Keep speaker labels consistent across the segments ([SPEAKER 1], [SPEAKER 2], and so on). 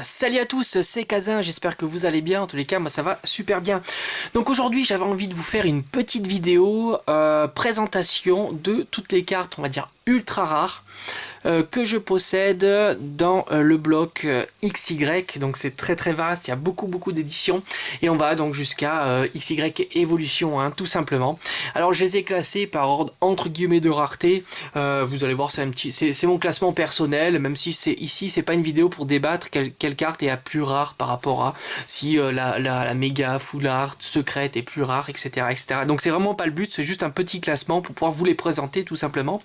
[SPEAKER 1] Salut à tous, c'est Kazin, j'espère que vous allez bien, en tous les cas moi ça va super bien. Donc aujourd'hui j'avais envie de vous faire une petite vidéo présentation de toutes les cartes, on va dire ultra rares, que je possède dans le bloc XY, donc c'est très vaste, il y a beaucoup d'éditions, et on va donc jusqu'à XY Evolution, hein, tout simplement. Alors je les ai classés par ordre entre guillemets de rareté, vous allez voir c'est mon classement personnel, même si c'est ici c'est pas une vidéo pour débattre quelle carte est la plus rare par rapport à si la méga full art secrète est plus rare, etc. Donc c'est vraiment pas le but, c'est juste un petit classement pour pouvoir vous les présenter tout simplement.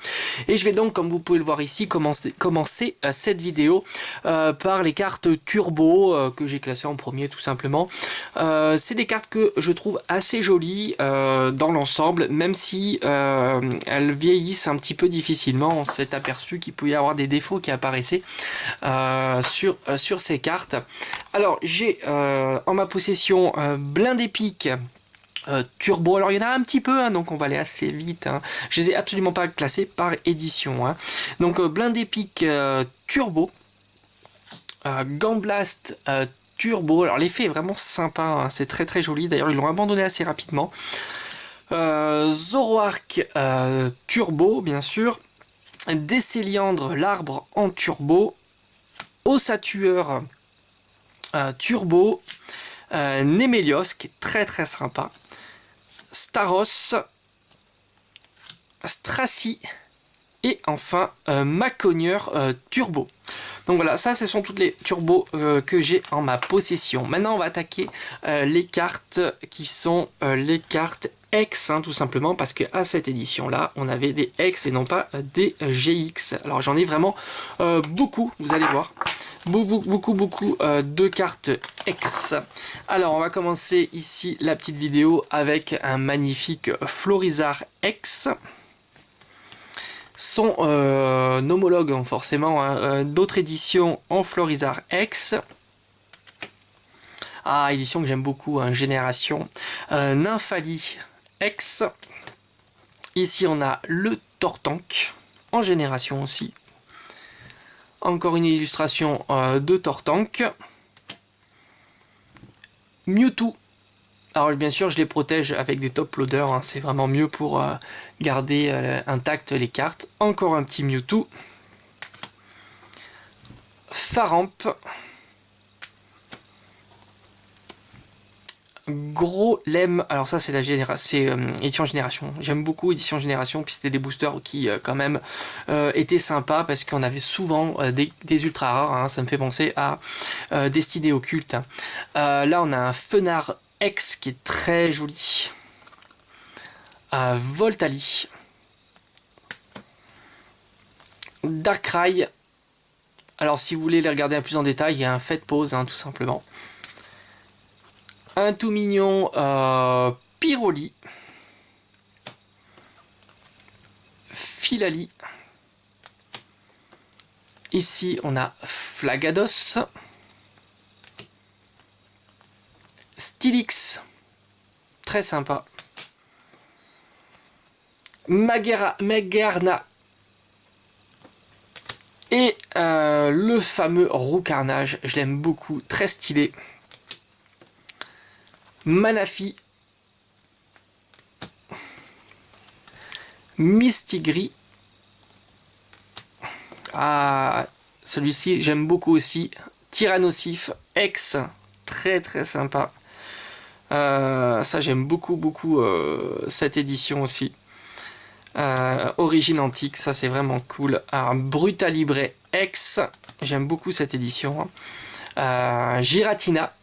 [SPEAKER 1] Et je vais donc, comme vous pouvez le voir ici, commencer cette vidéo par les cartes turbo que j'ai classées en premier tout simplement. C'est des cartes que je trouve assez jolies dans l'ensemble, même si elles vieillissent un petit peu difficilement. On s'est aperçu qu'il pouvait y avoir des défauts qui apparaissaient sur ces cartes. Alors j'ai en ma possession Blindé Pique turbo. Alors il y en a un petit peu, hein, donc on va aller assez vite, hein. Je les ai absolument pas classés par édition, hein. Donc Blindé Pique turbo, Gamblaste turbo. Alors l'effet est vraiment sympa, hein, c'est très joli. D'ailleurs ils l'ont abandonné assez rapidement. Zoroark turbo bien sûr, Décéliandre l'arbre en turbo, Ossatueur turbo, Némélios qui est très sympa, Staros, Strassi et enfin Maconieur turbo. Donc voilà, ça ce sont toutes les turbos que j'ai en ma possession. Maintenant on va attaquer les cartes qui sont les cartes X, hein, tout simplement, parce qu'à cette édition là on avait des X et non pas des GX. Alors j'en ai vraiment beaucoup, vous allez voir. Beaucoup de cartes X. Alors on va commencer ici la petite vidéo avec un magnifique Florizarre X. Son homologue, hein, forcément, hein, d'autres éditions en Florizarre X. Ah, édition que j'aime beaucoup, hein, Génération. Nymphali X. Ici on a le Tortank en Génération aussi. Encore une illustration de Tortank. Mewtwo. Alors bien sûr je les protège avec des top loaders, hein, c'est vraiment mieux pour garder intactes les cartes. Encore un petit Mewtwo. Faramp. Gros Lem, alors ça c'est édition génération, j'aime beaucoup édition génération, puis c'était des boosters qui quand même étaient sympas parce qu'on avait souvent des ultra rares, hein, ça me fait penser à Destinée Occulte. Là on a un Fenard X qui est très joli, Voltali, Darkrai. Alors si vous voulez les regarder un plus en détail, il y a un Faites Pause, hein, tout simplement. Un tout mignon Pyroli, Filali. Ici on a Flagados, Stylix, très sympa, Magarna et le fameux Roucarnage, je l'aime beaucoup, très stylé. Manafi, Mistigri. Ah, celui-ci j'aime beaucoup aussi. Tyrannosif X, très sympa. Ça j'aime beaucoup cette édition aussi. Origine antique, ça c'est vraiment cool. Alors, Brutalibré X, j'aime beaucoup cette édition. Giratina.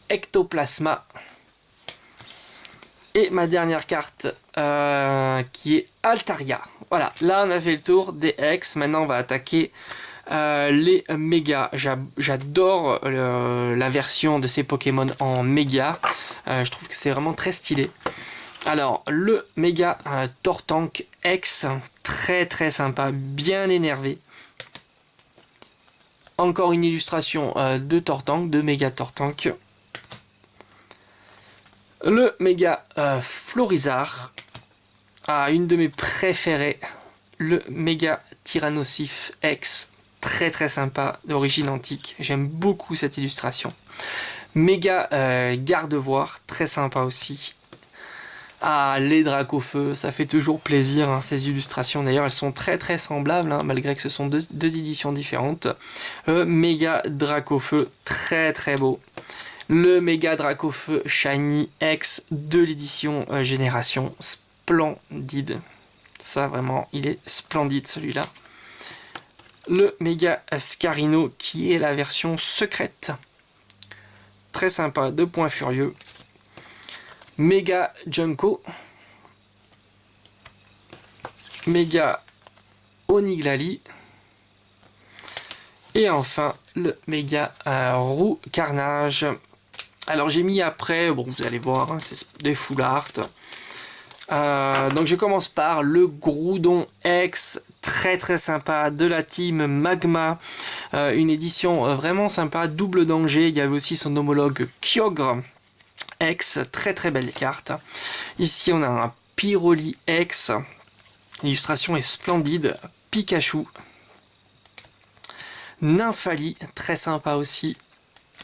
[SPEAKER 1] Ectoplasma. Et ma dernière carte qui est Altaria. Voilà, là on a fait le tour des X. Maintenant on va attaquer les méga. J'adore la version de ces Pokémon en méga. Je trouve que c'est vraiment très stylé. Alors le méga Tortank X, très sympa, bien énervé. Encore une illustration de Tortank, de méga Tortank. Le méga Florizarre, une de mes préférées, le méga Tyrannosif X, très très sympa, d'origine antique. J'aime beaucoup cette illustration. Méga Gardevoir, très sympa aussi. Ah, les Dracofeu, ça fait toujours plaisir, hein, ces illustrations. D'ailleurs, elles sont très très semblables, hein, malgré que ce sont deux éditions différentes. Le Méga Dracofeu, très très beau. Le Méga Dracofeu Shiny X de l'édition Génération, splendide. Ça, vraiment, il est splendide, celui-là. Le Méga Scarino, qui est la version secrète. Très sympa, 2 points furieux. Méga Junko, Méga Oniglali, et enfin le Méga Roux Carnage. Alors j'ai mis après, bon vous allez voir, hein, c'est des full art. Donc je commence par le Groudon X, très très sympa, de la team Magma, une édition vraiment sympa, double danger. Il y avait aussi son homologue Kyogre X, très très belle carte. Ici on a un Pyroli X, l'illustration est splendide. Pikachu, Nymphali, très sympa aussi,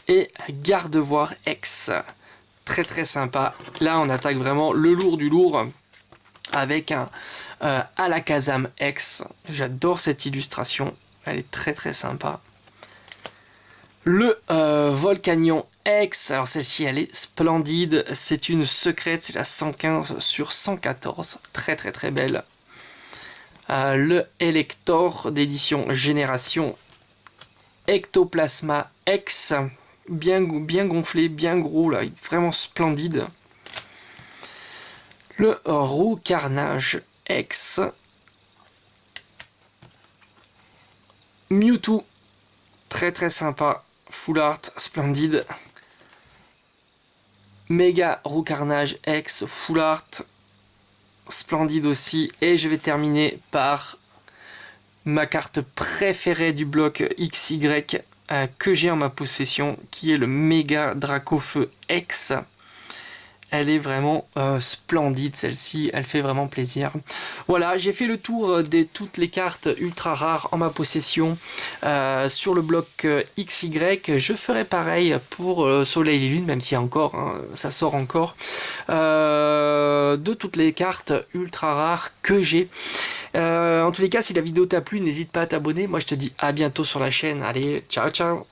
[SPEAKER 1] et Gardevoir X, très très sympa. Là on attaque vraiment le lourd du lourd avec un Alakazam X. J'adore cette illustration, elle est très très sympa. Le Volcanion X, alors celle-ci elle est splendide, c'est une secrète, c'est la 115 sur 114, très très très belle. Le Elector d'édition Génération, Ectoplasma X, bien gonflé, bien gros là, vraiment splendide. Le Roux Carnage X, Mewtwo, très très sympa, full art, splendide. Méga Roux Carnage X, full art, splendide aussi. Et je vais terminer par ma carte préférée du bloc XY que j'ai en ma possession, qui est le Méga Dracofeu X. Elle est vraiment splendide, celle-ci, elle fait vraiment plaisir. Voilà, j'ai fait le tour de toutes les cartes ultra rares en ma possession sur le bloc XY. Je ferai pareil pour Soleil et Lune, même s'il y a encore, hein, ça sort encore, de toutes les cartes ultra rares que j'ai. En tous les cas, si la vidéo t'a plu, n'hésite pas à t'abonner. Moi, je te dis à bientôt sur la chaîne. Allez, ciao, ciao!